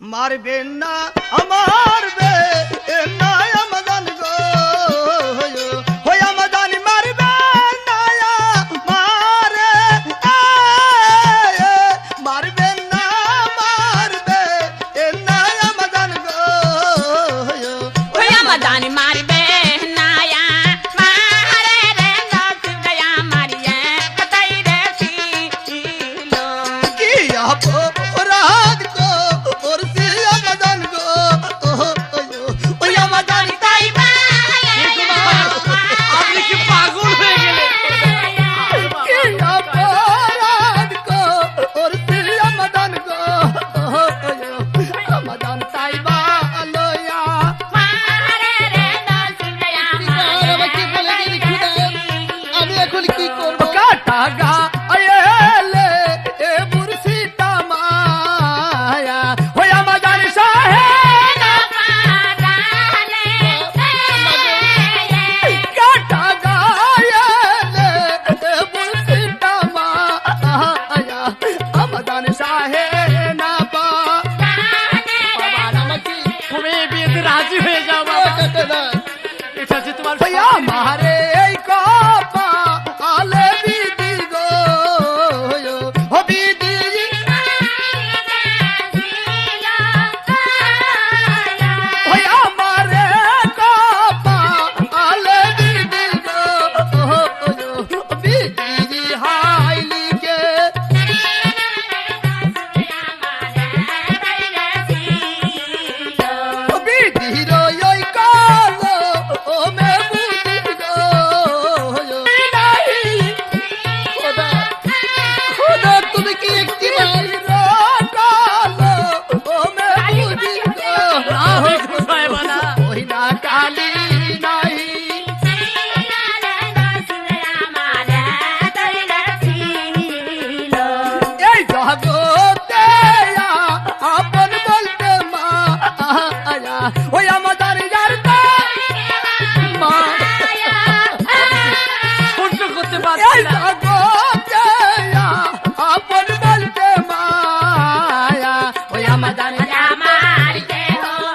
মারবেন না আমার বে না আমাদান গো হই আমাদান মারবেন না মারে মারবেন না মারবে না আমাদান গো হই আমাদান মারবে না মারে রে নাচ গয়া মারিয়ে কতাই রে ছিল কি অপরাধ কো ওরসি আমাদান গো ওই আমাদান তাই বা আপনি কি পাগল হয়ে গেলেন? কি অপরাধ কো ওরসি আমাদান গো আমাদান তাইবা লয়া মারে রে নাচ গয়া আর আমাকে বলে দিলি খুদা আমি এখন কি করব কাটা গা আয়েলে এ বুরসি তামায়া ওই আমাদান সাহে কাটা গা আয়েলে এ বুরসি তামায়া আমাদান সাহে না পা বাবা আমাকে তুমি এই বিয়েতে রাজি হয়ে যাও বাবা। এটা যে তোমার भैया मारे कपा आले बीदी गो हो बीदी भैया मारे कपा आले बीदी गो बीदी हाइली के बीदी रो योई कालो ओ मैं बूदी गो नहीं खुदा खुदा तुम की एक बार रो कालो ओ मैं बूदी गो রাহুল কোথায় বানা? ওই না কালি নাই এই জগতে আপন বলতে মা আয়া ওই আমাদের জানতা মা সহ্য করতে পারছি এই না। জগতে আপন বলতে মায়া ওই আমাদের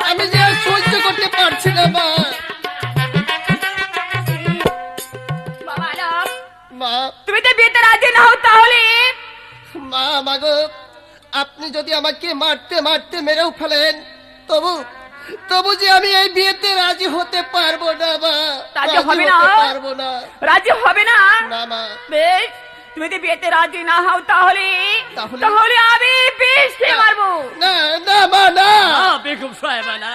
আমি যে সহ্য করতে পারছি না মা মা তুমি তো বিয়েতে রাজি না হও তাহলে মা মাগো আপনি যদি আমাকে মারতে মারতে মেরেও ফেলেন তবু তবু যে আমি এই বিয়েতে রাজি হতে পারবো না মা রাজি হবে না? হতে পারবো না রাজি হবে না না মা বেশ তুমি তো বিয়েতে রাজি না হও তাহলে তাহলে? তাহলে আমি বেশ খেয়ে মারবো না না মা না বেগম সাহেবা না।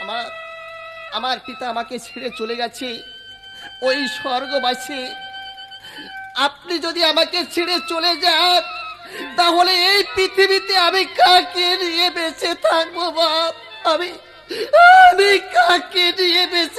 আমার আমার পিতা আমাকে ছেড়ে চলে গেছে ওই স্বর্গবাসী আপনি যদি আমাকে ছেড়ে চলে যান তাহলে এই পৃথিবীতে আমি কাকে নিয়ে বেঁচে থাকবো বাপ আমি আমি কাকে নিয়ে বেঁচে